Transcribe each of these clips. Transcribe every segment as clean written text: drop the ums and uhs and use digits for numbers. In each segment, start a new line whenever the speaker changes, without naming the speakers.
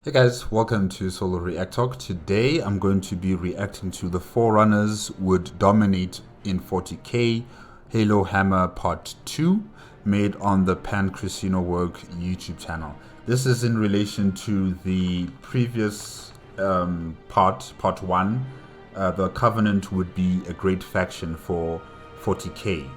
Hey guys, welcome to Solo ReacTalk. Today I'm going to be reacting to the Forerunners would dominate in 40k HaloHammer Part 2 made on the PancreasNoWork YouTube channel. This is in relation to the previous part 1. The Covenant would be a great faction for 40k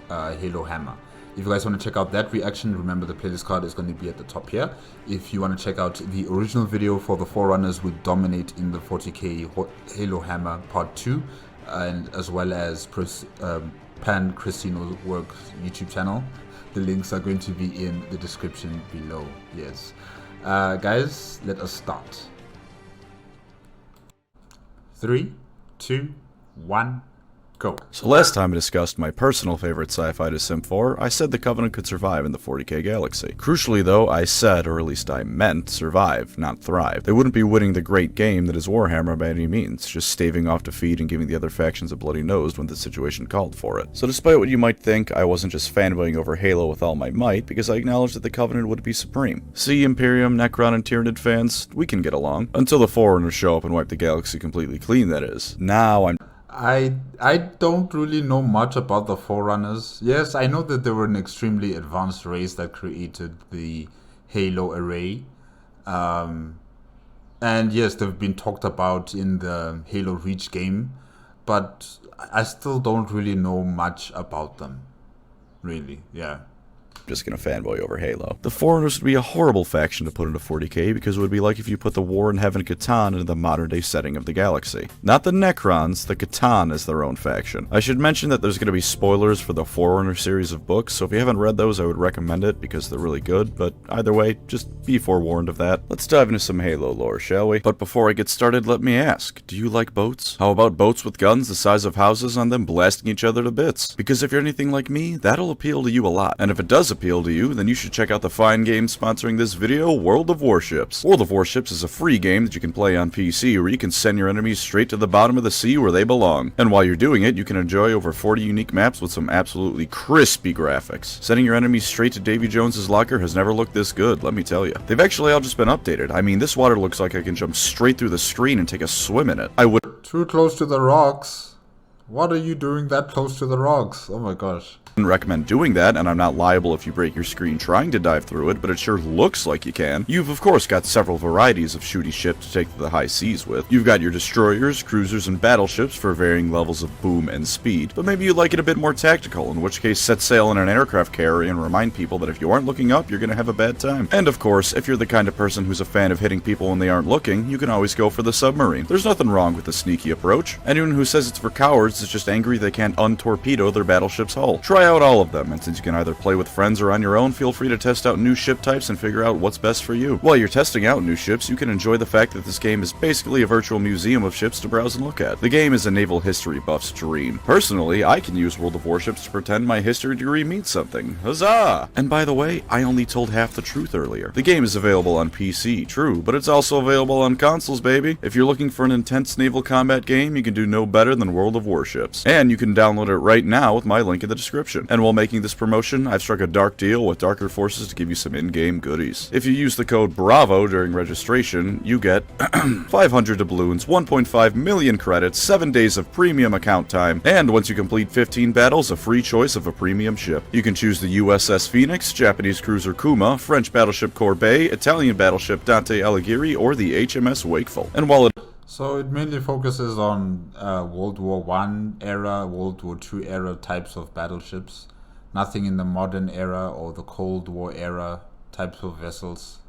HaloHammer. If you guys want to check out that reaction, remember the playlist card is going to be at the top here. If you want to check out the original video for the Forerunners would dominate in the 40k HaloHammer Part 2, and as well as PancreasNoWork YouTube channel, the links are going to be in the description below. Yes. Guys, let us start. 3, 2, 1. Go.
So last time I discussed my personal favorite sci-fi to sim for, I said the Covenant could survive in the 40k galaxy. Crucially though, I said, or at least I meant, survive, not thrive. They wouldn't be winning the great game that is Warhammer by any means, just staving off defeat and giving the other factions a bloody nose when the situation called for it. So despite what you might think, I wasn't just fanboying over Halo with all my might, because I acknowledged that the Covenant would be supreme. See, Imperium, Necron, and Tyranid fans, we can get along. Until the Forerunners show up and wipe the galaxy completely clean, that is. Now
I don't really know much about the Forerunners. Yes, I know that they were an extremely advanced race that created the Halo array. And yes, they've been talked about in the Halo Reach game, but I still don't really know much about them. Really, yeah.
Just gonna fanboy over Halo. The Forerunners would be a horrible faction to put into 40k because it would be like if you put the War in Heaven Catan into the modern day setting of the galaxy. Not the Necrons, the Catan is their own faction. I should mention that there's gonna be spoilers for the Forerunner series of books, so if you haven't read those I would recommend it because they're really good, but either way, just be forewarned of that. Let's dive into some Halo lore, shall we? But before I get started, let me ask, do you like boats? How about boats with guns the size of houses on them blasting each other to bits? Because if you're anything like me, that'll appeal to you a lot. And if it does appeal to you, then you should check out the fine game sponsoring this video, World of Warships. World of Warships is a free game that you can play on PC where you can send your enemies straight to the bottom of the sea where they belong. And while you're doing it, you can enjoy over 40 unique maps with some absolutely crispy graphics. Sending your enemies straight to Davy Jones's locker has never looked this good, let me tell you. They've actually all just been updated. I mean, this water looks like I can jump straight through the screen and take a swim in it. I would—
Too close to the rocks. What are you doing that close to the rocks? Oh my gosh.
Recommend doing that, and I'm not liable if you break your screen trying to dive through it, but it sure looks like you can. You've of course got several varieties of shooty ship to take to the high seas with. You've got your destroyers, cruisers, and battleships for varying levels of boom and speed, but maybe you'd like it a bit more tactical, in which case set sail in an aircraft carrier and remind people that if you aren't looking up, you're gonna have a bad time. And of course, if you're the kind of person who's a fan of hitting people when they aren't looking, you can always go for the submarine. There's nothing wrong with the sneaky approach. Anyone who says it's for cowards is just angry they can't untorpedo their battleship's hull. Try out all of them, and since you can either play with friends or on your own, feel free to test out new ship types and figure out what's best for you. While you're testing out new ships, you can enjoy the fact that this game is basically a virtual museum of ships to browse and look at. The game is a naval history buff's dream. Personally, I can use World of Warships to pretend my history degree means something. Huzzah! And by the way, I only told half the truth earlier. The game is available on PC, true, but it's also available on consoles, baby. If you're looking for an intense naval combat game, you can do no better than World of Warships. And you can download it right now with my link in the description. And while making this promotion, I've struck a dark deal with Darker Forces to give you some in-game goodies. If you use the code BRAVO during registration, you get 500 doubloons, 1.5 million credits, 7 days of premium account time, and once you complete 15 battles, a free choice of a premium ship. You can choose the USS Phoenix, Japanese cruiser Kuma, French battleship Corbeil, Italian battleship Dante Alighieri, or the HMS Wakeful. And while
So it mainly focuses on World War I era, World War II era types of battleships. Nothing in the modern era or the Cold War era types of vessels.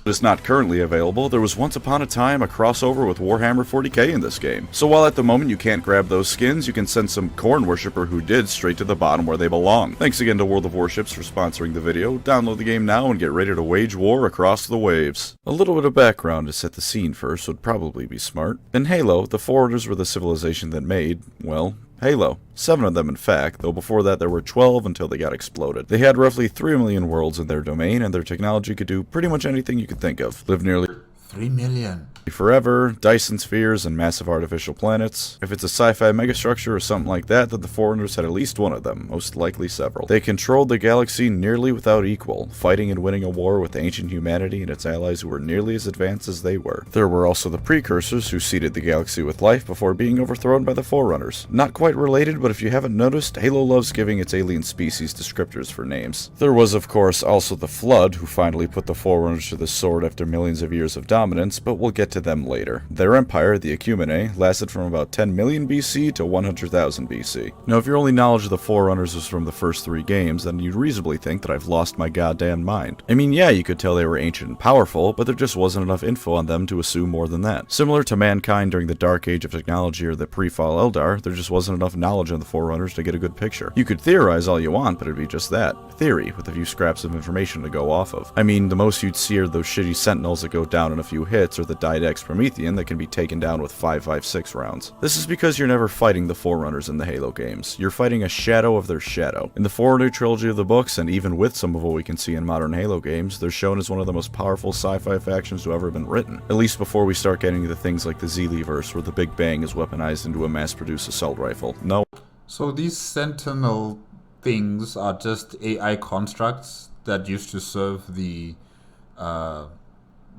is not currently available, there was once upon a time a crossover with Warhammer 40k in this game. So while at the moment you can't grab those skins, you can send some Khorne worshipper who did straight to the bottom where they belong. Thanks again to World of Warships for sponsoring the video. Download the game now and get ready to wage war across the waves. A little bit of background to set the scene first would probably be smart. In Halo, the Forerunners were the civilization that made, well, Halo. 7 of them in fact, though before that there were 12 until they got exploded. They had roughly 3 million worlds in their domain, and their technology could do pretty much anything you could think of. Lived nearly
3 million.
Forever, Dyson spheres, and massive artificial planets. If it's a sci-fi megastructure or something like that, then the Forerunners had at least one of them, most likely several. They controlled the galaxy nearly without equal, fighting and winning a war with ancient humanity and its allies who were nearly as advanced as they were. There were also the precursors who seeded the galaxy with life before being overthrown by the Forerunners. Not quite related, but if you haven't noticed, Halo loves giving its alien species descriptors for names. There was, of course, also the Flood, who finally put the Forerunners to the sword after millions of years of dominance, but we'll get to them later. Their empire, the Ecumene, lasted from about 10 million BC to 100,000 BC. Now, if your only knowledge of the Forerunners was from the first 3 games, then you'd reasonably think that I've lost my goddamn mind. I mean, yeah, you could tell they were ancient and powerful, but there just wasn't enough info on them to assume more than that. Similar to mankind during the Dark Age of technology or the pre-fall Eldar, there just wasn't enough knowledge on the Forerunners to get a good picture. You could theorize all you want, but it'd be just that. Theory, with a few scraps of information to go off of. I mean, the most you'd see are those shitty sentinels that go down in a few hits, or the Didex Promethean that can be taken down with 5.56 rounds. This is because you're never fighting the Forerunners in the Halo games. You're fighting a shadow of their shadow. In the Forerunner trilogy of the books, and even with some of what we can see in modern Halo games, they're shown as one of the most powerful sci-fi factions to ever been written. At least before we start getting into things like the Zealeverse, where the Big Bang is weaponized into a mass-produced assault rifle. No.
So these Sentinel things are just AI constructs that used to serve the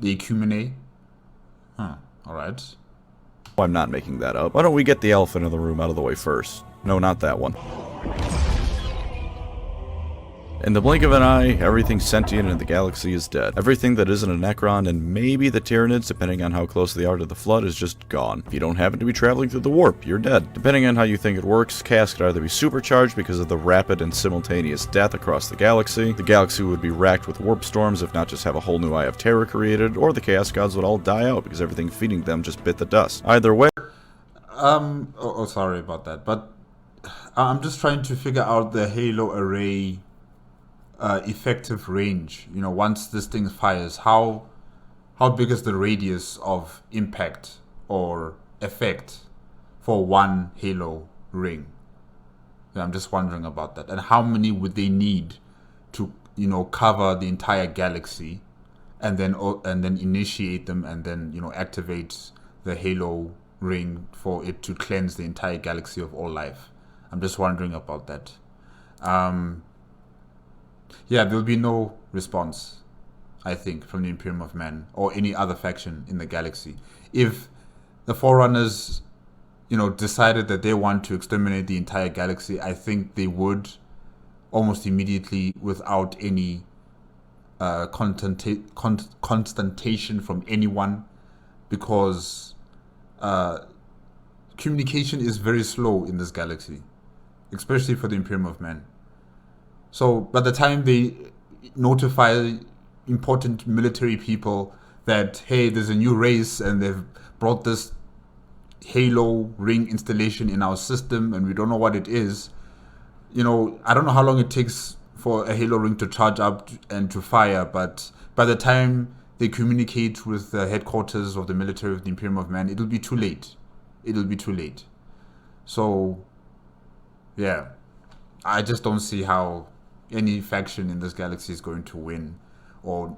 Ecumene? Alright.
I'm not making that up. Why don't we get the elephant in the room out of the way first? No, not that one. In the blink of an eye, everything sentient in the galaxy is dead. Everything that isn't a Necron and maybe the Tyranids, depending on how close they are to the Flood, is just gone. If you don't happen to be traveling through the warp, you're dead. Depending on how you think it works, chaos could either be supercharged because of the rapid and simultaneous death across the galaxy would be racked with warp storms if not just have a whole new Eye of Terror created, or the Chaos Gods would all die out because everything feeding them just bit the dust. Either way...
sorry about that, but I'm just trying to figure out the Halo array effective range. You know, once this thing fires, how big is the radius of impact or effect for one Halo ring? Yeah, I'm just wondering about that. And how many would they need to, you know, cover the entire galaxy, and then initiate them, and then, you know, activate the Halo ring for it to cleanse the entire galaxy of all life? I'm just wondering about that. Yeah, there'll be no response, I think, from the Imperium of Man or any other faction in the galaxy. If the Forerunners, you know, decided that they want to exterminate the entire galaxy, I think they would almost immediately without any constantation from anyone, because communication is very slow in this galaxy, especially for the Imperium of Man. So by the time they notify important military people that, hey, there's a new race and they've brought this Halo ring installation in our system and we don't know what it is, you know, I don't know how long it takes for a Halo ring to charge up and to fire, but by the time they communicate with the headquarters of the military of the Imperium of Man, it'll be too late. It'll be too late. So, yeah, I just don't see how any faction in this galaxy is going to win or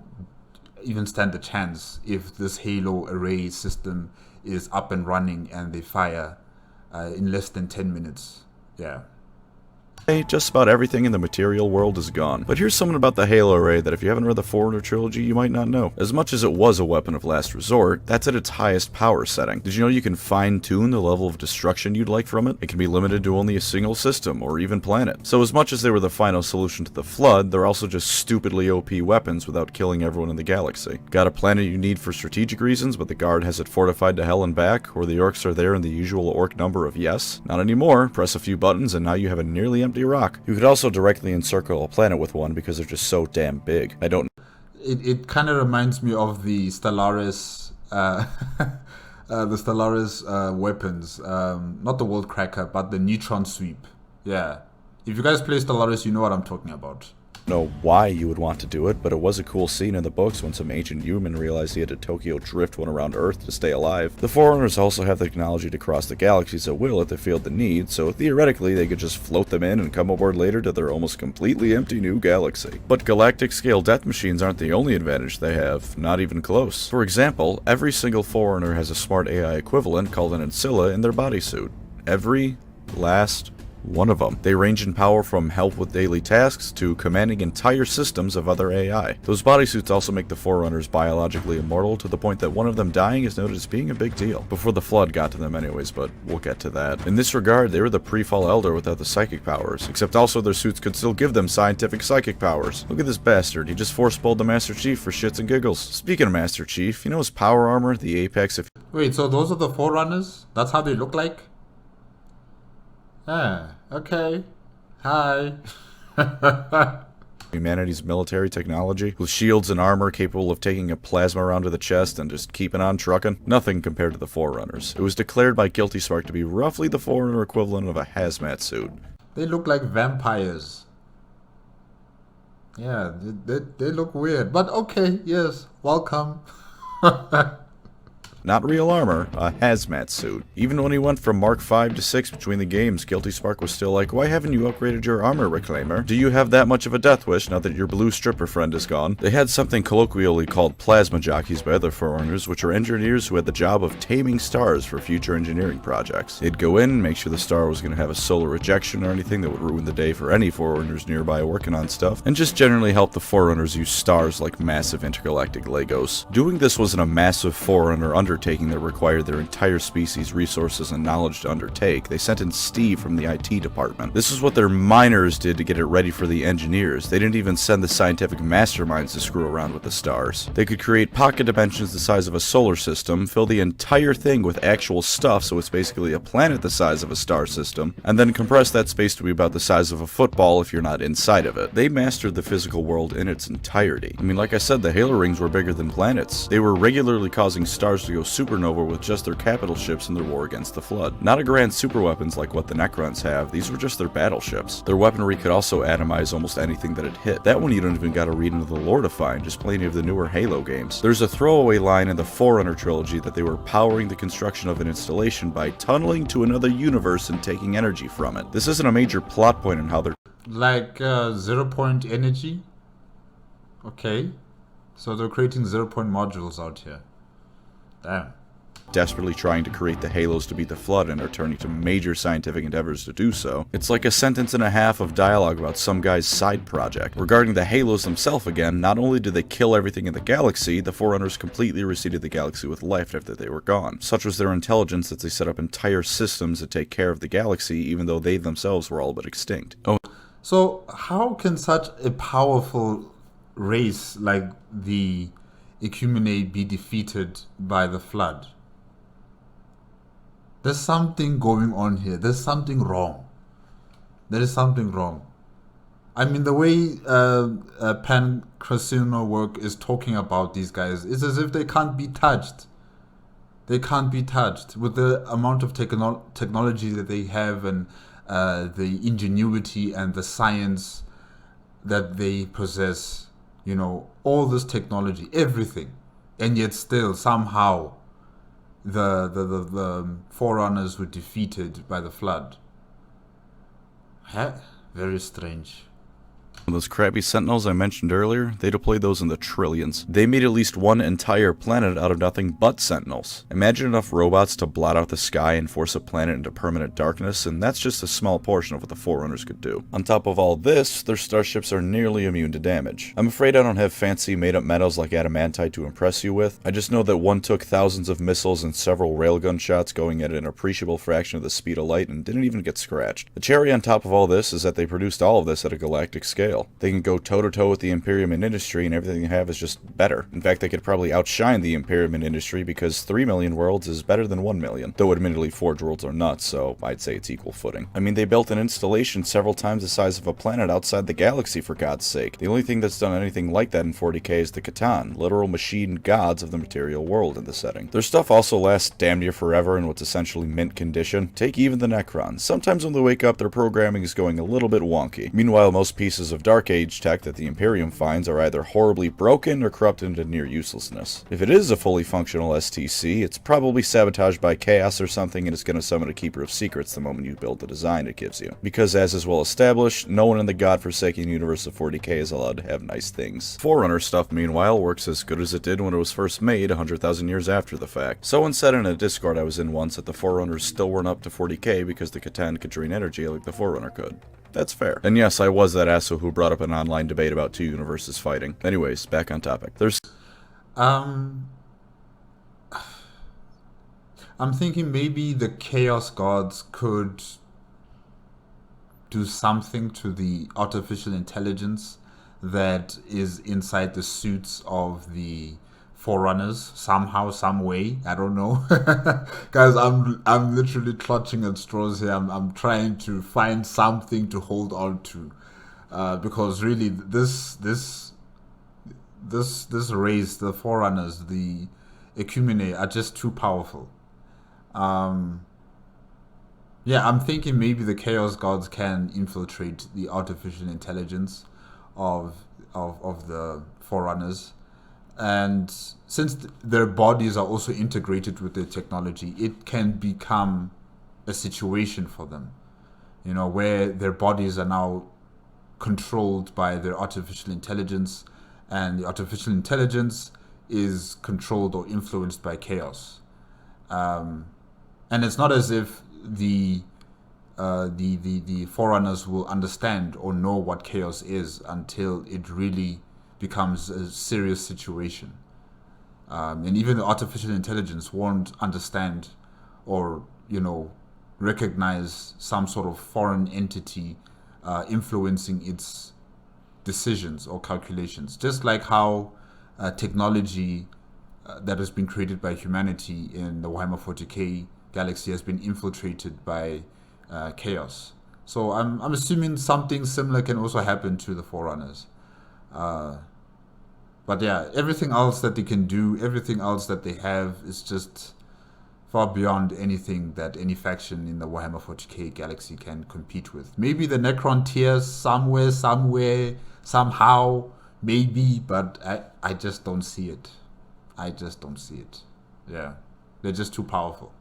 even stand a chance if this Halo array system is up and running and they fire in less than 10 minutes. Yeah.
Just about everything in the material world is gone. But here's something about the Halo array that if you haven't read the Forerunner trilogy, you might not know. As much as it was a weapon of last resort, that's at its highest power setting. Did you know you can fine-tune the level of destruction you'd like from it? It can be limited to only a single system, or even planet. So as much as they were the final solution to the Flood, they're also just stupidly OP weapons without killing everyone in the galaxy. Got a planet you need for strategic reasons, but the Guard has it fortified to hell and back, or the Orcs are there in the usual Orc number of yes? Not anymore. Press a few buttons and now you have a nearly empty rock. You could also directly encircle a planet with one because they're just so damn big. I don't...
It kind of reminds me of the Stellaris weapons. Not the World Cracker, but the Neutron Sweep. Yeah. If you guys play Stellaris, you know what I'm talking about.
Know why you would want to do it, but it was a cool scene in the books when some ancient human realized he had to Tokyo drift one around Earth to stay alive. The Forerunners also have the technology to cross the galaxies at will if they feel the need, so theoretically they could just float them in and come aboard later to their almost completely empty new galaxy. But galactic scale death machines aren't the only advantage they have, not even close. For example, every single Forerunner has a smart AI equivalent called an Ancilla in their bodysuit. Every last one of them. They range in power from help with daily tasks to commanding entire systems of other AI. Those bodysuits also make the Forerunners biologically immortal to the point that one of them dying is noted as being a big deal. Before the Flood got to them anyways, but we'll get to that. In this regard, they were the pre-fall Elder without the psychic powers, except also their suits could still give them scientific psychic powers. Look at this bastard, he just force-pulled the Master Chief for shits and giggles. Speaking of Master Chief, you know his power armor, the Apex of...
Wait, so those are the Forerunners? That's how they look like? Ah, okay. Hi.
humanity's military technology, with shields and armor capable of taking a plasma round to the chest and just keeping on trucking. Nothing compared to the Forerunners. It was declared by Guilty Spark to be roughly the Forerunner equivalent of a hazmat suit.
They look like vampires. Yeah, they look weird. But okay, yes, welcome.
Not real armor, a hazmat suit. Even when he went from Mark 5 to 6 between the games, Guilty Spark was still like, why haven't you upgraded your armor, Reclaimer? Do you have that much of a death wish now that your blue stripper friend is gone? They had something colloquially called plasma jockeys by other Forerunners, which are engineers who had the job of taming stars for future engineering projects. They'd go in, make sure the star was going to have a solar rejection or anything that would ruin the day for any Forerunners nearby working on stuff, and just generally help the Forerunners use stars like massive intergalactic Legos. Doing this wasn't a massive Forerunner undertaking that required their entire species' resources and knowledge to undertake. They sent in Steve from the IT department. This is what their miners did to get it ready for the engineers. They didn't even send the scientific masterminds to screw around with the stars. They could create pocket dimensions the size of a solar system, fill the entire thing with actual stuff so it's basically a planet the size of a star system, and then compress that space to be about the size of a football if you're not inside of it. They mastered the physical world in its entirety. I mean, like I said, the Halo rings were bigger than planets. They were regularly causing stars to go supernova with just their capital ships in their war against the Flood. Not a grand superweapons like what the Necrons have, these were just their battleships. Their weaponry could also atomize almost anything that it hit. That one you don't even gotta read into the lore to find, just play any of the newer Halo games. There's a throwaway line in the Forerunner trilogy that they were powering the construction of an installation by tunneling to another universe and taking energy from it. This isn't a major plot point in how they're
Like 0-point energy? Okay. So they're creating 0-point modules out here. Damn.
desperately trying to create the Halos to beat the Flood and are turning to major scientific endeavors to do so. It's like a sentence and a half of dialogue about some guy's side project. Regarding the Halos themselves again, not only did they kill everything in the galaxy, the Forerunners completely reseeded the galaxy with life after they were gone. Such was their intelligence that they set up entire systems to take care of the galaxy even though they themselves were all but extinct. Oh.
So how can such a powerful race like the Ecumenae be defeated by the Flood? There's something going on here. There's something wrong. There is something wrong. I mean, the way PancreasNoWork is talking about these guys is as if they can't be touched. They can't be touched with the amount of technology that they have and the ingenuity and the science that they possess. You know, all this technology, everything. And yet still, somehow, the Forerunners were defeated by the Flood. Very strange.
Those crappy Sentinels I mentioned earlier, they deployed those in the trillions. They made at least one entire planet out of nothing but Sentinels. Imagine enough robots to blot out the sky and force a planet into permanent darkness, and that's just a small portion of what the Forerunners could do. On top of all this, their starships are nearly immune to damage. I'm afraid I don't have fancy made-up metals like adamantite to impress you with. I just know that one took thousands of missiles and several railgun shots going at an appreciable fraction of the speed of light and didn't even get scratched. The cherry on top of all this is that they produced all of this at a galactic scale. They can go toe-to-toe with the Imperium and industry, and everything they have is just better. In fact, they could probably outshine the Imperium and industry because 3 million worlds is better than 1 million. Though admittedly, Forge worlds are nuts, so I'd say it's equal footing. I mean, they built an installation several times the size of a planet outside the galaxy, for God's sake. The only thing that's done anything like that in 40k is the Catan, literal machine gods of the material world in the setting. Their stuff also lasts damn near forever in what's essentially mint condition. Take even the Necrons. Sometimes when they wake up, their programming is going a little bit wonky. Meanwhile, most pieces of of Dark Age tech that the Imperium finds are either horribly broken or corrupted into near uselessness. If it is a fully functional STC, it's probably sabotaged by chaos or something and is going to summon a Keeper of Secrets the moment you build the design it gives you. Because as is well established, no one in the godforsaken universe of 40k is allowed to have nice things. Forerunner stuff, meanwhile, works as good as it did when it was first made 100,000 years after the fact. Someone said in a Discord I was in once that the Forerunners still weren't up to 40k because the Catan could drain energy like the Forerunner could. That's fair. And yes, I was that asshole who brought up an online debate about two universes fighting. Anyways, back on topic.
I'm thinking maybe the Chaos Gods could do something to the artificial intelligence that is inside the suits of the Forerunners somehow, some way. I don't know. Guys, I'm literally clutching at straws here. I'm trying to find something to hold on to. Because really this race, the Forerunners, the Ecumene are just too powerful. Yeah, I'm thinking maybe the Chaos Gods can infiltrate the artificial intelligence of the Forerunners. And since their bodies are also integrated with the technology, it can become a situation for them, you know, where their bodies are now controlled by their artificial intelligence, and the artificial intelligence is controlled or influenced by chaos. And it's not as if the Forerunners will understand or know what chaos is until it really becomes a serious situation. And even the artificial intelligence won't understand or, you know, recognize some sort of foreign entity influencing its decisions or calculations. Just like how technology that has been created by humanity in the Warhammer 40k galaxy has been infiltrated by chaos. So I'm assuming something similar can also happen to the Forerunners. But yeah, everything else that they can do, everything else that they have is just far beyond anything that any faction in the Warhammer 40k galaxy can compete with. Maybe the Necron tiers somewhere, somehow, maybe, but I just don't see it. I just don't see it. Yeah, they're just too powerful.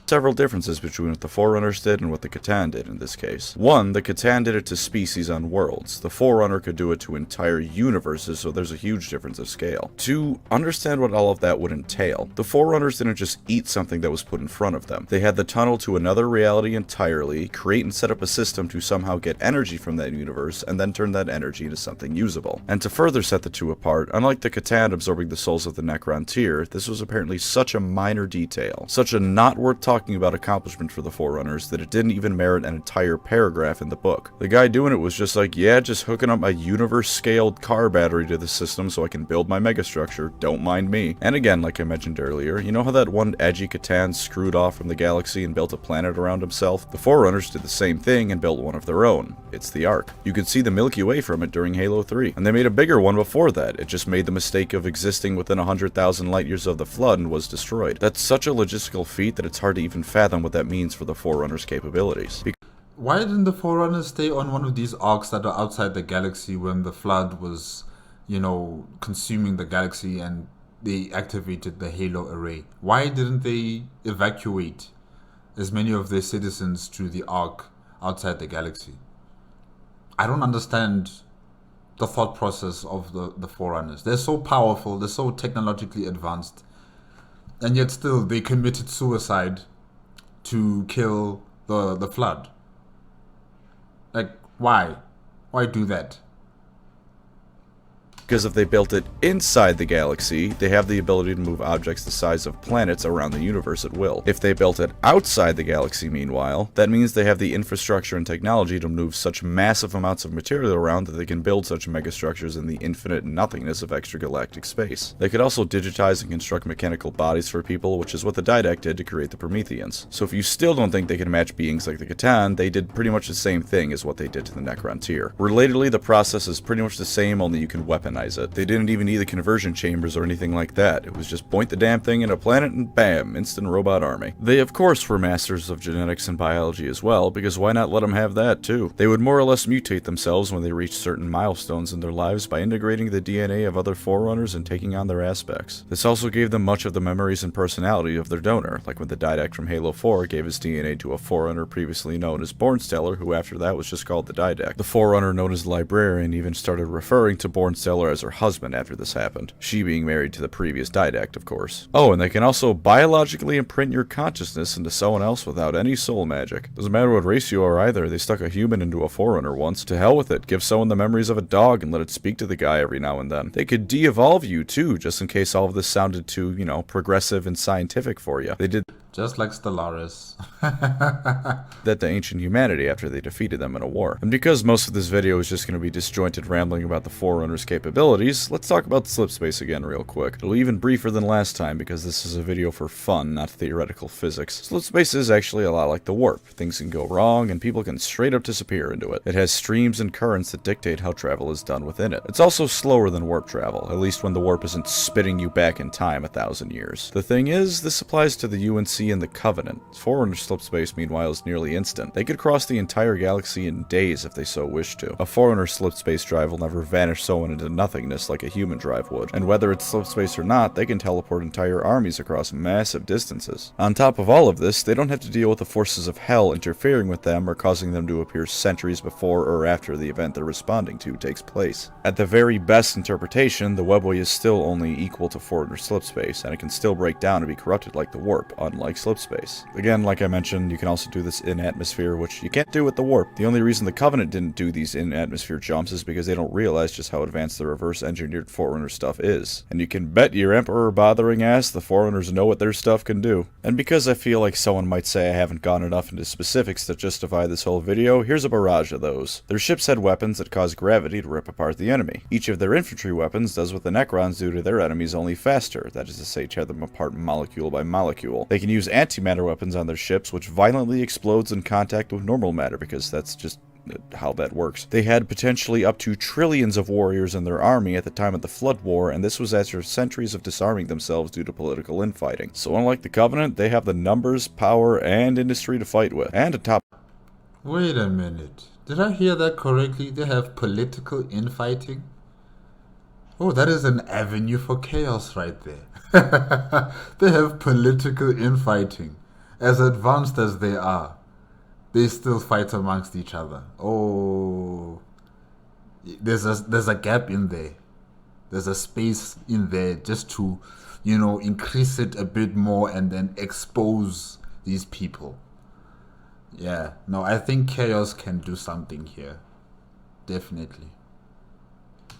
Several differences between what the Forerunners did and what the Catan did in this case. One, the Catan did it to species on worlds. The Forerunner could do it to entire universes, so there's a huge difference of scale. Two, understand what all of that would entail. The Forerunners didn't just eat something that was put in front of them. They had the tunnel to another reality entirely, create and set up a system to somehow get energy from that universe, and then turn that energy into something usable. And to further set the two apart, unlike the Catan absorbing the souls of the Necron tier, this was apparently such a minor detail, such a not worth talking about accomplishment for the Forerunners that it didn't even merit an entire paragraph in the book. The guy doing it was just like, yeah, just hooking up my universe-scaled car battery to the system so I can build my megastructure, don't mind me. And again, like I mentioned earlier, you know how that one edgy Catan screwed off from the galaxy and built a planet around himself? The Forerunners did the same thing and built one of their own. It's the Ark. You could see the Milky Way from it during Halo 3, and they made a bigger one before that. It just made the mistake of existing within 100,000 light years of the Flood and was destroyed. That's such a logistical feat that it's hard to even fathom what that means for the Forerunners' capabilities.
Why didn't the Forerunners stay on one of these arcs that are outside the galaxy when the Flood was, you know, consuming the galaxy and they activated the Halo array? Why didn't they evacuate as many of their citizens to the arc outside the galaxy? I don't understand the thought process of the Forerunners. They're so powerful, they're so technologically advanced, and yet still they committed suicide to kill the Flood. Like, why? Why do that?
Because if they built it inside the galaxy, they have the ability to move objects the size of planets around the universe at will. If they built it outside the galaxy, meanwhile, that means they have the infrastructure and technology to move such massive amounts of material around that they can build such megastructures in the infinite nothingness of extragalactic space. They could also digitize and construct mechanical bodies for people, which is what the Didact did to create the Prometheans. So if you still don't think they can match beings like the Catan, they did pretty much the same thing as what they did to the Necron tier. Relatedly, the process is pretty much the same, only you can weaponize canonize it. They didn't even need the conversion chambers or anything like that. It was just point the damn thing at a planet and bam, instant robot army. They of course were masters of genetics and biology as well, because why not let them have that too? They would more or less mutate themselves when they reached certain milestones in their lives by integrating the DNA of other Forerunners and taking on their aspects. This also gave them much of the memories and personality of their donor, like when the Didact from Halo 4 gave his DNA to a Forerunner previously known as Bornsteller, who after that was just called the Didact. The Forerunner known as the Librarian even started referring to Bornsteller as her husband after this happened, she being married to the previous Didact, of course. Oh, and they can also biologically imprint your consciousness into someone else without any soul magic. Doesn't matter what race you are either, they stuck a human into a Forerunner once. To hell with it, give someone the memories of a dog and let it speak to the guy every now and then. They could de-evolve you too, just in case all of this sounded too, you know, progressive and scientific for you. They did
just like Stellaris.
that to ancient humanity after they defeated them in a war. And because most of this video is just going to be disjointed rambling about the Forerunners' capabilities, let's talk about slipspace again real quick. It'll be even briefer than last time because this is a video for fun, not theoretical physics. Slipspace is actually a lot like the warp. Things can go wrong and people can straight up disappear into it. It has streams and currents that dictate how travel is done within it. It's also slower than warp travel, at least when the warp isn't spitting you back in time 1,000 years. The thing is, this applies to the UNC and the Covenant. Forerunner slipspace, meanwhile, is nearly instant. They could cross the entire galaxy in days if they so wished to. A Forerunner slipspace drive will never vanish someone into nothingness like a human drive would, and whether it's slipspace or not, they can teleport entire armies across massive distances. On top of all of this, they don't have to deal with the forces of hell interfering with them or causing them to appear centuries before or after the event they're responding to takes place. At the very best interpretation, the webway is still only equal to Forerunner slipspace, and it can still break down and be corrupted like the warp, unlike slipspace. Again, like I mentioned, you can also do this in atmosphere, which you can't do with the warp. The only reason the Covenant didn't do these in atmosphere jumps is because they don't realize just how advanced the reverse engineered Forerunner stuff is. And you can bet your Emperor bothering ass the Forerunners know what their stuff can do. And because I feel like someone might say I haven't gone enough into specifics to justify this whole video, here's a barrage of those. Their ships had weapons that cause gravity to rip apart the enemy. Each of their infantry weapons does what the Necrons do to their enemies, only faster, that is to say tear them apart molecule by molecule. They can use antimatter weapons on their ships, which violently explodes in contact with normal matter, because that's just how that works. They had potentially up to trillions of warriors in their army at the time of the Flood War, and this was after centuries of disarming themselves due to political infighting. So unlike the Covenant, they have the numbers, power, and industry to fight with. And atop—
Wait a minute. Did I hear that correctly? They have political infighting? Oh, that is an avenue for chaos right there. They have political infighting. As advanced as they are, they still fight amongst each other. Oh, there's a gap in there. There's a space in there just to, you know, increase it a bit more and then expose these people. Yeah, no, I think chaos can do something here. Definitely.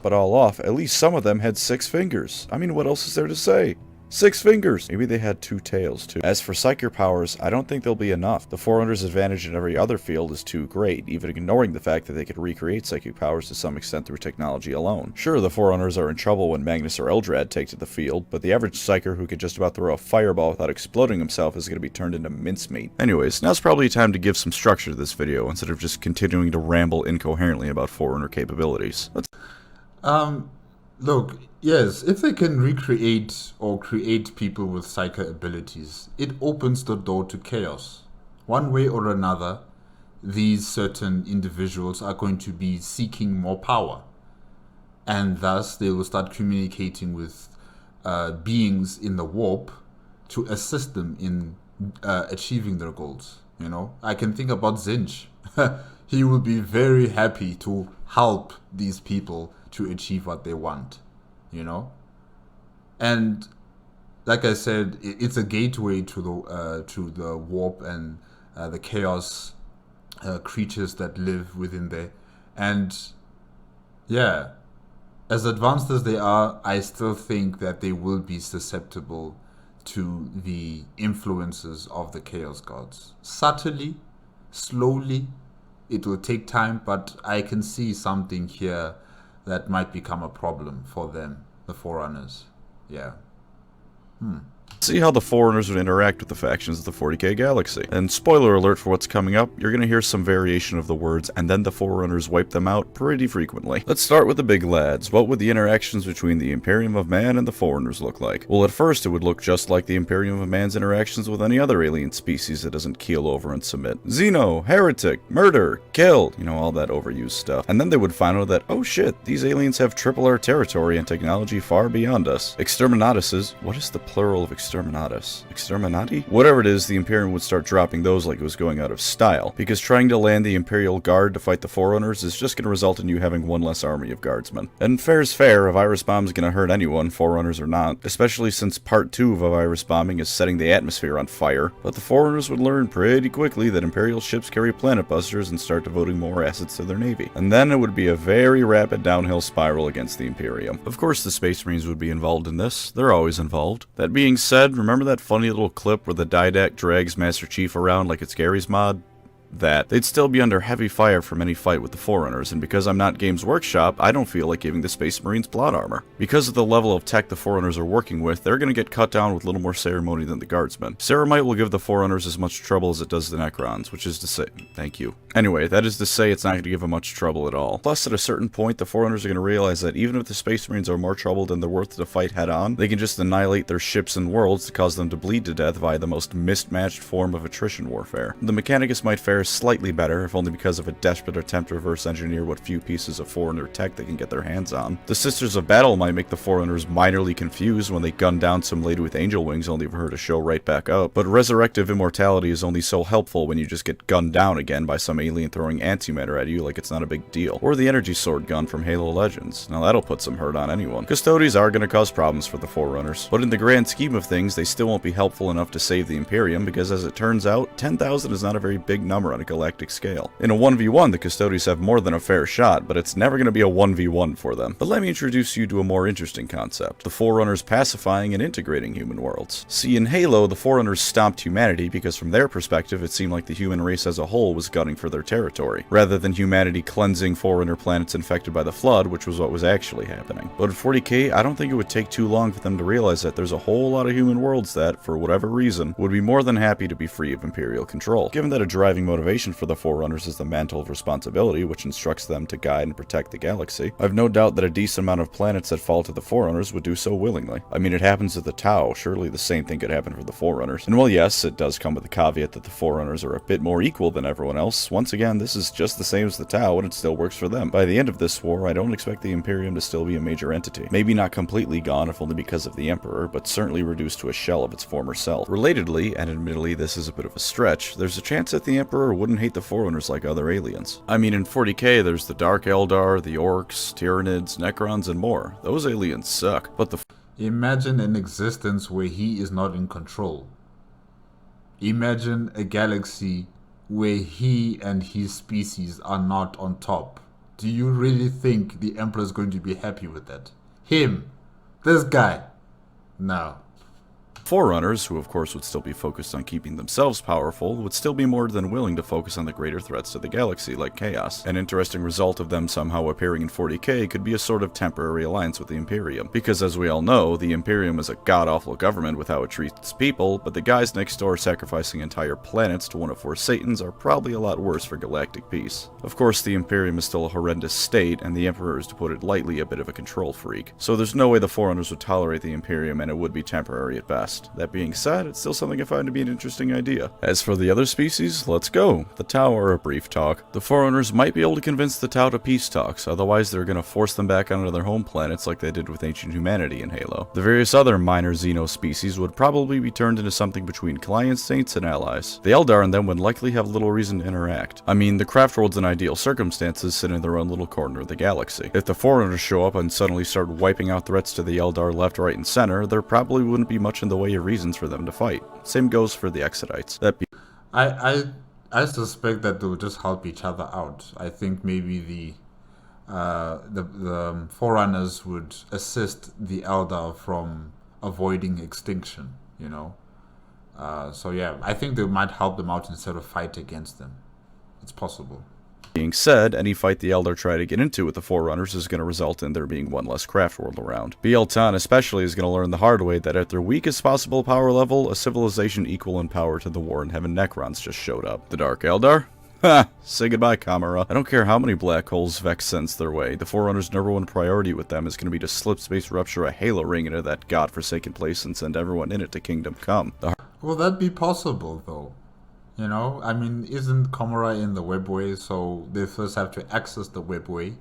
but all off, at least some of them had 6 fingers. I mean, what else is there to say? 6 fingers! Maybe they had 2 tails, too. As for psychic powers, I don't think they'll be enough. The Forerunners' advantage in every other field is too great, even ignoring the fact that they could recreate psychic powers to some extent through technology alone. Sure, the Forerunners are in trouble when Magnus or Eldrad take to the field, but the average psyker who could just about throw a fireball without exploding himself is going to be turned into mincemeat. Anyways, now's probably time to give some structure to this video, instead of just continuing to ramble incoherently about Forerunner capabilities.
Look, yes, if they can recreate or create people with psychic abilities, it opens the door to chaos. One way or another, these certain individuals are going to be seeking more power. And thus, they will start communicating with beings in the warp to assist them in achieving their goals. You know, I can think about Zinch. He will be very happy to help these people to achieve what they want, you know. And like I said, it's a gateway to the warp and the chaos creatures that live within there. And yeah, as advanced as they are, I still think that they will be susceptible to the influences of the chaos gods. Subtly, slowly, it will take time, but I can see something here that might become a problem for them, the Forerunners. Yeah.
See how the Forerunners would interact with the factions of the 40k galaxy. And spoiler alert for what's coming up, you're gonna hear some variation of the words, and then the Forerunners wipe them out pretty frequently. Let's start with the big lads. What would the interactions between the Imperium of Man and the Forerunners look like? Well, at first it would look just like the Imperium of Man's interactions with any other alien species that doesn't keel over and submit. Xeno, heretic, murder, kill, you know, all that overused stuff. And then they would find out that, oh shit, these aliens have triple our territory and technology far beyond us. Exterminatus, what is the plural of exterminatus? Exterminati? Whatever it is, the Imperium would start dropping those like it was going out of style, because trying to land the Imperial Guard to fight the Forerunners is just going to result in you having one less army of guardsmen. And fair's fair, a virus bomb's going to hurt anyone, Forerunners or not, especially since part 2 of a virus bombing is setting the atmosphere on fire. But the Forerunners would learn pretty quickly that Imperial ships carry planet busters and start devoting more assets to their navy. And then it would be a very rapid downhill spiral against the Imperium. Of course the Space Marines would be involved in this, they're always involved. That being said, remember that funny little clip where the Didact drags Master Chief around like it's Gary's mod? That they'd still be under heavy fire from any fight with the Forerunners, and because I'm not Games Workshop, I don't feel like giving the Space Marines plot armor. Because of the level of tech the Forerunners are working with, they're going to get cut down with little more ceremony than the Guardsmen. Ceramite will give the Forerunners as much trouble as it does the Necrons, which is to say, thank you. Anyway, that is to say it's not going to give them much trouble at all. Plus, at a certain point, the Forerunners are going to realize that even if the Space Marines are more trouble than they're worth to fight head-on, they can just annihilate their ships and worlds to cause them to bleed to death via the most mismatched form of attrition warfare. The Mechanicus might fare slightly better, if only because of a desperate attempt to reverse engineer what few pieces of Forerunner tech they can get their hands on. The Sisters of Battle might make the Forerunners minorly confused when they gun down some lady with angel wings only for her to show right back up, but resurrective immortality is only so helpful when you just get gunned down again by some alien throwing antimatter at you like it's not a big deal. Or the energy sword gun from Halo Legends. Now that'll put some hurt on anyone. Custodies are going to cause problems for the Forerunners, but in the grand scheme of things, they still won't be helpful enough to save the Imperium because, as it turns out, 10,000 is not a very big number on a galactic scale. In a 1v1, the Custodies have more than a fair shot, but it's never going to be a 1v1 for them. But let me introduce you to a more interesting concept: the Forerunners pacifying and integrating human worlds. See, in Halo, the Forerunners stomped humanity because from their perspective, it seemed like the human race as a whole was gunning for their territory, rather than humanity cleansing Forerunner planets infected by the Flood, which was what was actually happening. But at 40k, I don't think it would take too long for them to realize that there's a whole lot of human worlds that, for whatever reason, would be more than happy to be free of Imperial control. Given that a driving motivation for the Forerunners is the mantle of responsibility, which instructs them to guide and protect the galaxy, I've no doubt that a decent amount of planets that fall to the Forerunners would do so willingly. I mean, it happens to the Tau, surely the same thing could happen for the Forerunners. And while yes, it does come with the caveat that the Forerunners are a bit more equal than everyone else, once again, this is just the same as the Tau and it still works for them. By the end of this war, I don't expect the Imperium to still be a major entity. Maybe not completely gone if only because of the Emperor, but certainly reduced to a shell of its former self. Relatedly, and admittedly this is a bit of a stretch, there's a chance that the Emperor wouldn't hate the Forerunners like other aliens. I mean, in 40k, there's the Dark Eldar, the Orcs, Tyranids, Necrons, and more. Those aliens suck, but the
Imagine an existence where he is not in control. Imagine a galaxy where he and his species are not on top. Do you really think the Emperor is going to be happy with that? Him. This guy. No.
Forerunners, who of course would still be focused on keeping themselves powerful, would still be more than willing to focus on the greater threats to the galaxy, like Chaos. An interesting result of them somehow appearing in 40k could be a sort of temporary alliance with the Imperium, because as we all know, the Imperium is a god-awful government with how it treats its people, but the guys next door sacrificing entire planets to one of four Satans are probably a lot worse for galactic peace. Of course, the Imperium is still a horrendous state, and the Emperor is, to put it lightly, a bit of a control freak, so there's no way the Forerunners would tolerate the Imperium, and it would be temporary at best. That being said, it's still something I find to be an interesting idea. As for the other species, let's go. The Tau are a brief talk. The Forerunners might be able to convince the Tau to peace talks, otherwise they're going to force them back onto their home planets like they did with ancient humanity in Halo. The various other minor Xeno species would probably be turned into something between client saints and allies. The Eldar and them would likely have little reason to interact. I mean, the craft worlds in ideal circumstances sit in their own little corner of the galaxy. If the Forerunners show up and suddenly start wiping out threats to the Eldar left, right, and center, there probably wouldn't be much in the way of reasons for them to fight. Same goes for the Exodites.
I suspect that they'll just help each other out. I think maybe the Forerunners would assist the Eldar from avoiding extinction, you know. So yeah, I think they might help them out instead of fight against them. It's possible.
Being said, any fight the Eldar try to get into with the Forerunners is going to result in there being one less craft world around. Biel-Tan especially is going to learn the hard way that at their weakest possible power level, a civilization equal in power to the War in Heaven Necrons just showed up. The Dark Eldar? Ha! Say goodbye, Kamara. I don't care how many black holes Vex sends their way. The Forerunners' #1 priority with them is going to be to slip space rupture a Halo ring into that godforsaken place and send everyone in it to Kingdom Come.
Will that be possible, though? You know, I mean, isn't Kamara in the webway, so they first have to access the webway.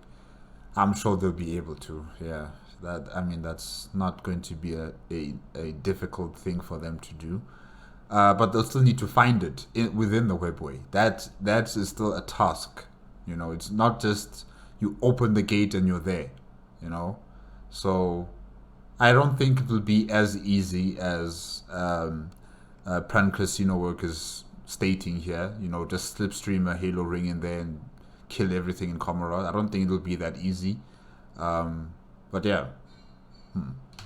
I'm sure they'll be able to, yeah. That's not going to be a difficult thing for them to do. But they'll still need to find it within the webway. That is still a task. You know, it's not just you open the gate and you're there, you know. So I don't think it will be as easy as PancreasNoWork is stating here, you know, just slipstream a Halo ring in there and kill everything in Kamara. I don't think it'll be that easy. But yeah.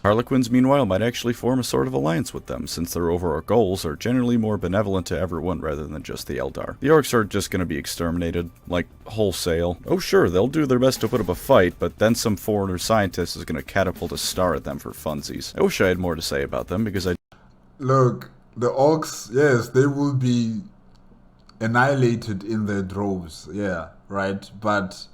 Harlequins, meanwhile, might actually form a sort of alliance with them, since their overall goals are generally more benevolent to everyone rather than just the Eldar. The Orcs are just going to be exterminated, like, wholesale. Oh sure, they'll do their best to put up a fight, but then some foreigner scientist is going to catapult a star at them for funsies. I wish I had more to say about them, because
Look, the Orcs, yes, they will be annihilated in their droves, yeah, right? But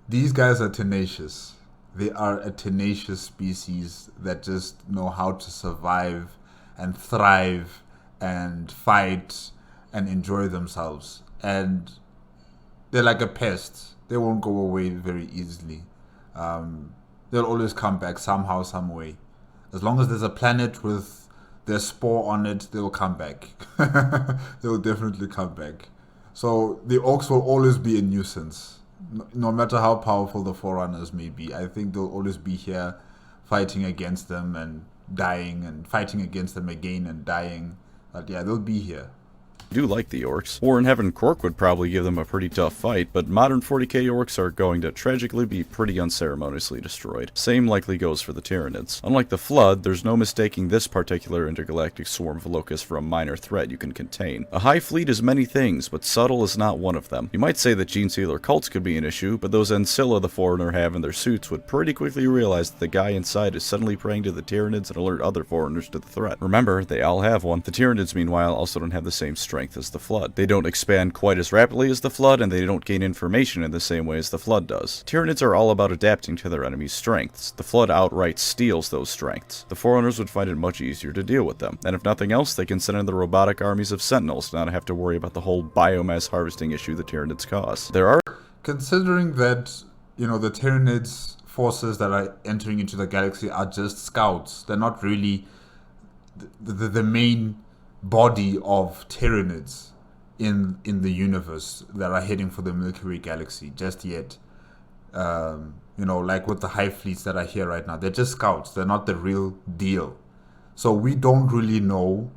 these guys are tenacious. They are a tenacious species that just know how to survive and thrive and fight and enjoy themselves. And they're like a pest. They won't go away very easily. They'll always come back somehow, some way. As long as there's a planet with their spore on it, they'll come back. They'll definitely come back. So the Orcs will always be a nuisance. No matter how powerful the Forerunners may be, I think they'll always be here fighting against them and dying and fighting against them again and dying. But yeah, they'll be here.
I do like the Orcs. War in Heaven Cork would probably give them a pretty tough fight, but modern 40k Orcs are going to tragically be pretty unceremoniously destroyed. Same likely goes for the Tyranids. Unlike the Flood, there's no mistaking this particular intergalactic swarm of locusts for a minor threat you can contain. A hive fleet is many things, but subtle is not one of them. You might say that gene sealer cults could be an issue, but those Ancilla the Foreigner have in their suits would pretty quickly realize that the guy inside is suddenly praying to the Tyranids and alert other Foreigners to the threat. Remember, they all have one. The Tyranids, meanwhile, also don't have the same strength as the Flood. They don't expand quite as rapidly as the Flood, and they don't gain information in the same way as the Flood does. Tyranids are all about adapting to their enemy's strengths. The Flood outright steals those strengths. The Forerunners would find it much easier to deal with them, and if nothing else, they can send in the robotic armies of Sentinels to not have to worry about the whole biomass harvesting issue the Tyranids cause.
Considering that, you know, the Tyranids forces that are entering into the galaxy are just scouts. They're not really the main body of Tyranids in the universe that are heading for the Milky Way galaxy just yet. You know, like with the hive fleets that are here right now, they're just scouts. They're not the real deal. So we don't really know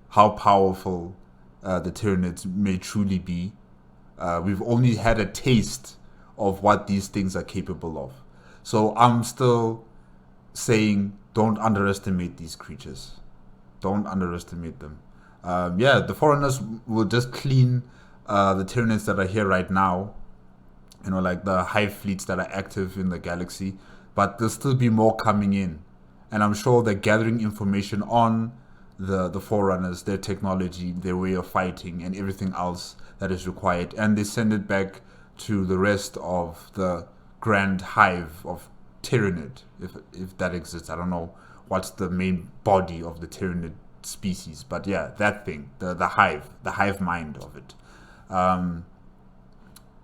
how powerful the Tyranids may truly be. We've only had a taste of what these things are capable of. So I'm still saying don't underestimate these creatures. Don't underestimate them. Yeah, the Foreigners will just clean the Tyranids that are here right now. You know, like the hive fleets that are active in the galaxy. But there'll still be more coming in. And I'm sure they're gathering information on the Forerunners, their technology, their way of fighting, and everything else that is required. And they send it back to the rest of the grand hive of Tyranid, if that exists. I don't know what's the main body of the Tyranid species, but yeah, that thing, the hive mind of it.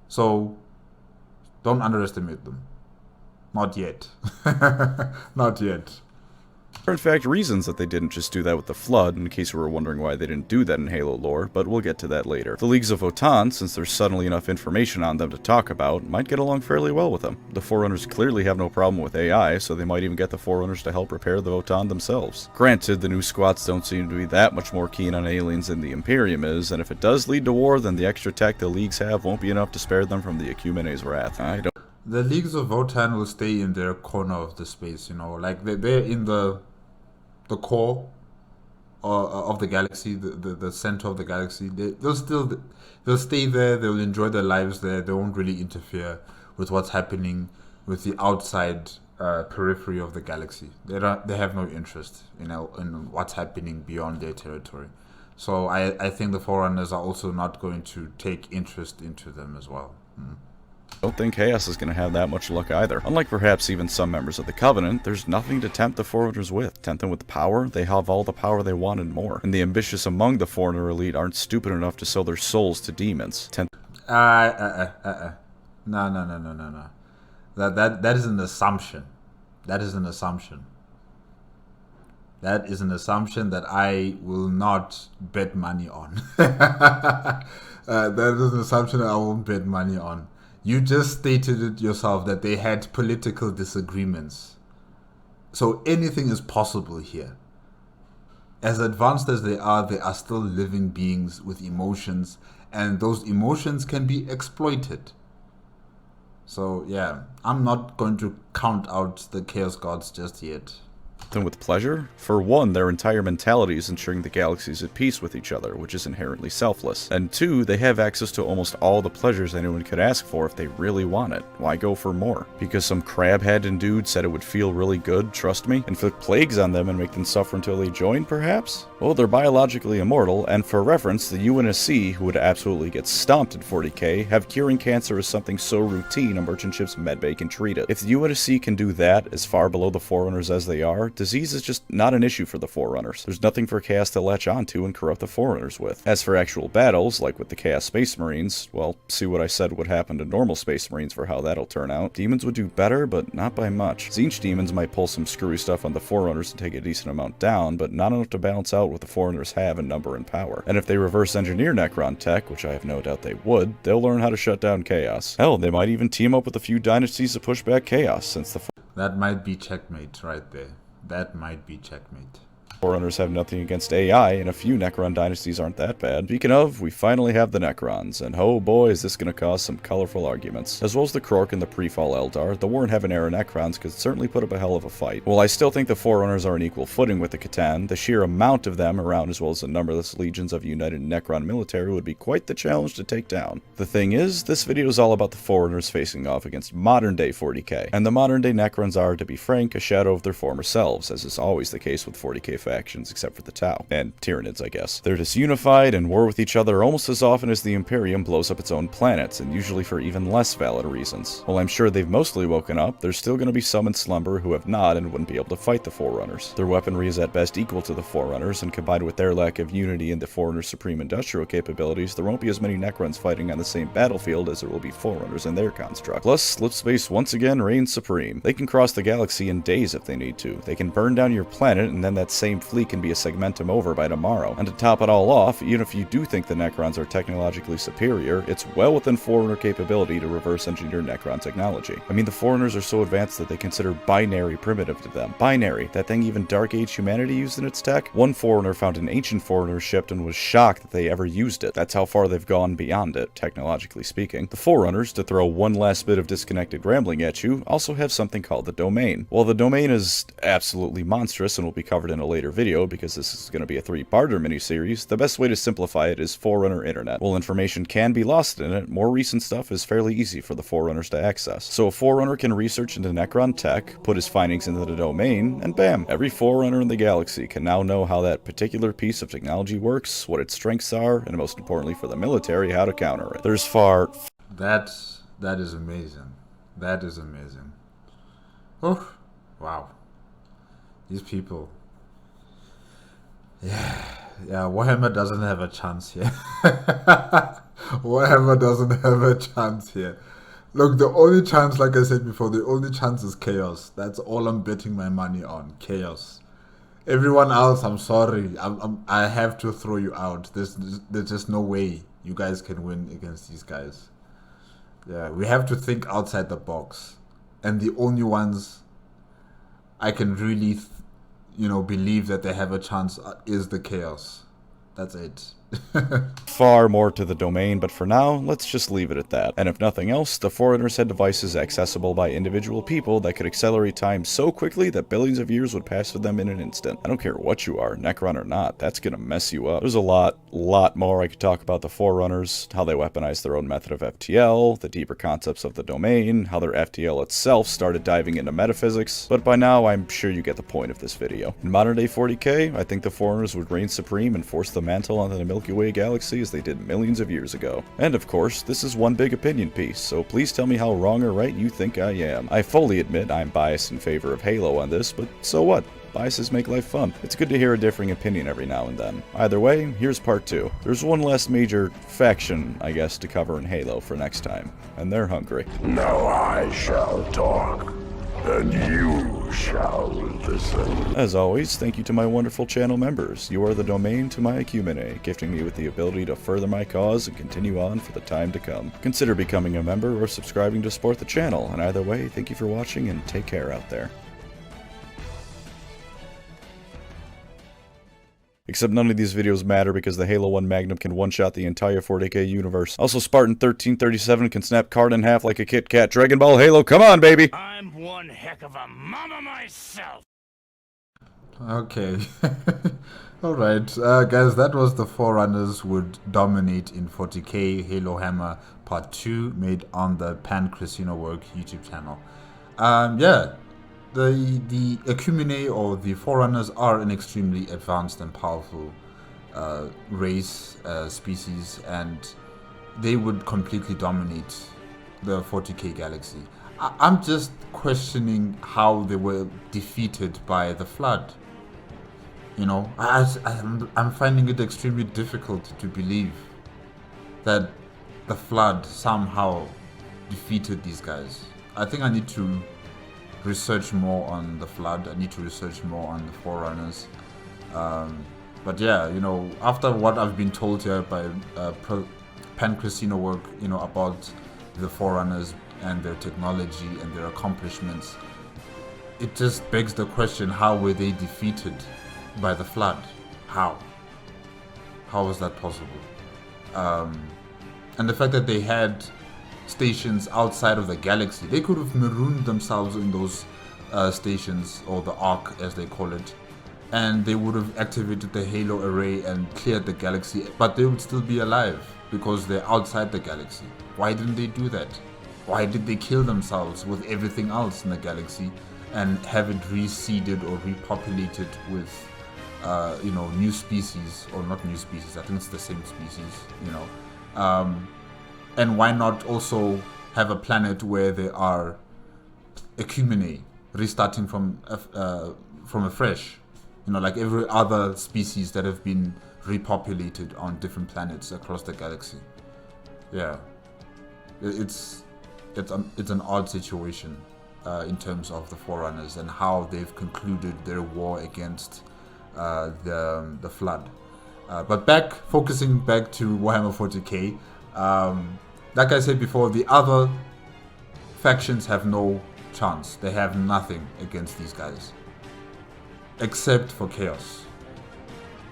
So don't underestimate them. Not yet. Not yet.
There are in fact reasons that they didn't just do that with the Flood, in case you were wondering why they didn't do that in Halo lore, but we'll get to that later. The Leagues of Votann, since there's suddenly enough information on them to talk about, might get along fairly well with them. The Forerunners clearly have no problem with AI, so they might even get the Forerunners to help repair the Votann themselves. Granted, the new squats don't seem to be that much more keen on aliens than the Imperium is, and if it does lead to war, then the extra tech the Leagues have won't be enough to spare them from the Ecumene's wrath.
The Leagues of Votann will stay in their corner of the space, you know, like they're in the core, of the galaxy, the center of the galaxy. They'll stay there. They'll enjoy their lives there. They won't really interfere with what's happening with the outside periphery of the galaxy. They have no interest in what's happening beyond their territory. So I think the Forerunners are also not going to take interest into them as well.
I don't think Chaos is going to have that much luck either. Unlike perhaps even some members of the Covenant, there's nothing to tempt the Forerunners with. Tempt them with power, they have all the power they want and more. And the ambitious among the Forerunner elite aren't stupid enough to sell their souls to demons.
No. That is an assumption. That is an assumption. That is an assumption that I will not bet money on. That is an assumption that I won't bet money on. You just stated it yourself that they had political disagreements. So anything is possible here. As advanced as they are still living beings with emotions, and those emotions can be exploited. So yeah, I'm not going to count out the Chaos Gods just yet.
Then with pleasure? For one, their entire mentality is ensuring the galaxy is at peace with each other, which is inherently selfless. And two, they have access to almost all the pleasures anyone could ask for if they really want it. Why go for more? Because some crab-headed dude said it would feel really good, trust me? Inflict plagues on them and make them suffer until they join, perhaps? Well, they're biologically immortal, and for reference, the UNSC, who would absolutely get stomped at 40k, have curing cancer as something so routine a merchant ship's medbay can treat it. If the UNSC can do that, as far below the Forerunners as they are, disease is just not an issue for the Forerunners. There's nothing for Chaos to latch onto and corrupt the Forerunners with. As for actual battles, like with the Chaos Space Marines, well, see what I said would happen to normal Space Marines for how that'll turn out. Demons would do better, but not by much. Tzeentch demons might pull some screwy stuff on the Forerunners and take a decent amount down, but not enough to balance out what the Forerunners have in number and power. And if they reverse engineer Necron tech, which I have no doubt they would, they'll learn how to shut down Chaos. Hell, they might even team up with a few dynasties to push back Chaos, since the
That might be checkmate right there. That might be checkmate.
Forerunners have nothing against AI, and a few Necron dynasties aren't that bad. Speaking of, we finally have the Necrons, and oh boy is this going to cause some colorful arguments. As well as the Krork and the pre-fall Eldar, the War in Heaven era Necrons could certainly put up a hell of a fight. While I still think the Forerunners are on equal footing with the Catan, the sheer amount of them around as well as the numberless legions of united Necron military would be quite the challenge to take down. The thing is, this video is all about the Forerunners facing off against modern day 40k, and the modern day Necrons are, to be frank, a shadow of their former selves, as is always the case with 40k factions, except for the Tau, and Tyranids, I guess. They're disunified and war with each other almost as often as the Imperium blows up its own planets, and usually for even less valid reasons. While I'm sure they've mostly woken up, there's still going to be some in slumber who have not and wouldn't be able to fight the Forerunners. Their weaponry is at best equal to the Forerunners, and combined with their lack of unity and the Forerunners' supreme industrial capabilities, there won't be as many Necrons fighting on the same battlefield as there will be Forerunners in their construct. Plus, slip space once again reigns supreme. They can cross the galaxy in days if they need to. They can burn down your planet, and then that same fleet can be a segmentum over by tomorrow. And to top it all off, even if you do think the Necrons are technologically superior, it's well within Forerunner capability to reverse engineer Necron technology. I mean, the Forerunners are so advanced that they consider binary primitive to them. Binary, that thing even Dark Age humanity used in its tech? One Forerunner found an ancient Forerunner ship and was shocked that they ever used it. That's how far they've gone beyond it, technologically speaking. The Forerunners, to throw one last bit of disconnected rambling at you, also have something called the Domain. While the Domain is absolutely monstrous and will be covered in a later video because this is going to be a 3-parter miniseries, the best way to simplify it is Forerunner Internet. While information can be lost in it, more recent stuff is fairly easy for the Forerunners to access. So a Forerunner can research into Necron tech, put his findings into the Domain, and bam! Every Forerunner in the galaxy can now know how that particular piece of technology works, what its strengths are, and most importantly for the military, how to counter it. There's far...
That is amazing. That is amazing. Oh, wow. These people... Yeah, Warhammer doesn't have a chance here. Warhammer doesn't have a chance here. Look, the only chance, like I said before, the only chance is chaos. That's all I'm betting my money on. Chaos. Everyone else, I'm sorry. I have to throw you out. There's just no way you guys can win against these guys. Yeah, we have to think outside the box. And the only ones I can really... believe that they have a chance is the chaos. That's it.
Far more to the domain, but for now, let's just leave it at that. And if nothing else, the Forerunners had devices accessible by individual people that could accelerate time so quickly that billions of years would pass for them in an instant. I don't care what you are, Necron or not, that's gonna mess you up. There's a lot more I could talk about the Forerunners, how they weaponized their own method of FTL, the deeper concepts of the domain, how their FTL itself started diving into metaphysics, but by now I'm sure you get the point of this video. In modern day 40k, I think the Forerunners would reign supreme and force the mantle onto the Milky Way galaxy as they did millions of years ago. And of course, this is one big opinion piece, so please tell me how wrong or right you think I am. I fully admit I'm biased in favor of Halo on this, but so what? Biases make life fun. It's good to hear a differing opinion every now and then. Either way, here's part 2. There's one last major faction, I guess, to cover in Halo for next time, and they're hungry.
Now I shall talk, and you shall listen.
As always, thank you to my wonderful channel members. You are the domain to my ecumene, gifting me with the ability to further my cause and continue on for the time to come. Consider becoming a member or subscribing to support the channel, and either way, thank you for watching and take care out there. Except none of these videos matter because the Halo 1 Magnum can one-shot the entire 40k universe. Also, Spartan 1337 can snap card in half like a Kit Kat. Dragon Ball Halo, come on, baby!
I'm one heck of a mama myself!
Okay. Alright, guys, that was the Forerunners would dominate in 40k HaloHammer Part 2, made on the PancreasNoWork YouTube channel. Yeah. The Ecumene or the Forerunners are an extremely advanced and powerful race, species, and they would completely dominate the 40k galaxy. I'm just questioning how they were defeated by the Flood. You know, I'm finding it extremely difficult to believe that the Flood somehow defeated these guys. I think I need to research more on the Flood. I need to research more on the Forerunners. But yeah, you know, after what I've been told here by PancreasNoWork, you know, about the Forerunners and their technology and their accomplishments, it just begs the question: how were they defeated by the Flood? How was that possible? And the fact that they had stations outside of the galaxy, they could have marooned themselves in those stations, or the Ark as they call it, and they would have activated the Halo array and cleared the galaxy, but they would still be alive because they're outside the galaxy. Why didn't they do that? Why did they kill themselves with everything else in the galaxy and have it reseeded or repopulated with you know, new species, or not new species, I think it's the same species, you know. And why not also have a planet where there are ecumene restarting from afresh? You know, like every other species that have been repopulated on different planets across the galaxy. Yeah, it's an odd situation in terms of the Forerunners and how they've concluded their war against the Flood. But focusing back to Warhammer 40k. Like I said before, the other factions have no chance. They have nothing against these guys. Except for Chaos.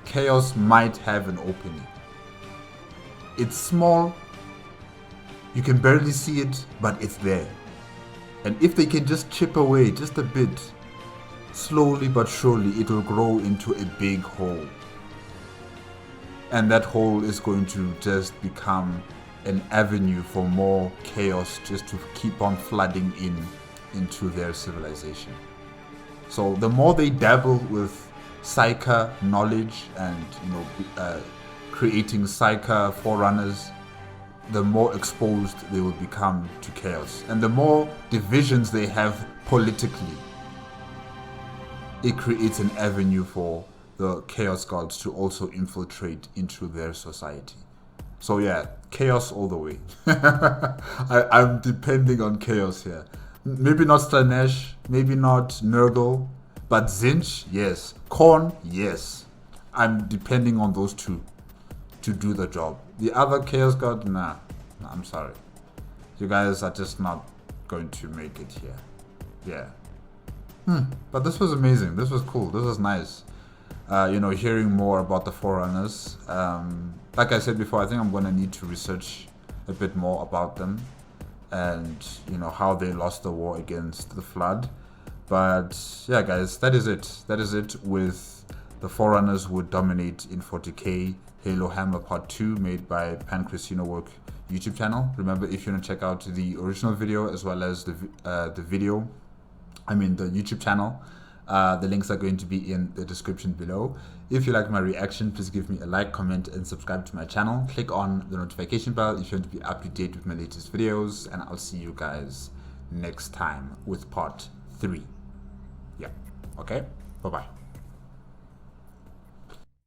Chaos might have an opening. It's small. You can barely see it, but it's there. And if they can just chip away just a bit, slowly but surely it will grow into a big hole. And that hole is going to just become an avenue for more chaos just to keep on flooding into their civilization. So the more they dabble with Psyker knowledge and, you know, creating Psyker Forerunners, the more exposed they will become to chaos. And the more divisions they have politically, it creates an avenue for the Chaos Gods to also infiltrate into their society. So yeah, chaos all the way. I'm depending on chaos here. Maybe not Slanesh, maybe not Nurgle, but Zinch, yes. Korn, yes. I'm depending on those two to do the job. The other Chaos God, nah, I'm sorry. You guys are just not going to make it here. Yeah. But this was amazing. This was cool. This was nice. hearing more about the Forerunners. Like I said before, I think I'm gonna need to research a bit more about them and how they lost the war against the Flood. But yeah, guys, that is it with the Forerunners would dominate in 40k HaloHammer Part 2, made by PancreasNoWork YouTube channel. Remember, if you want to check out the original video as well as the YouTube channel, the links are going to be in the description below. If you like my reaction, please give me a like, comment, and subscribe to my channel. Click on the notification bell if you want to be up to date with my latest videos, and I'll see you guys next time with Part 3. Yeah, okay, bye-bye.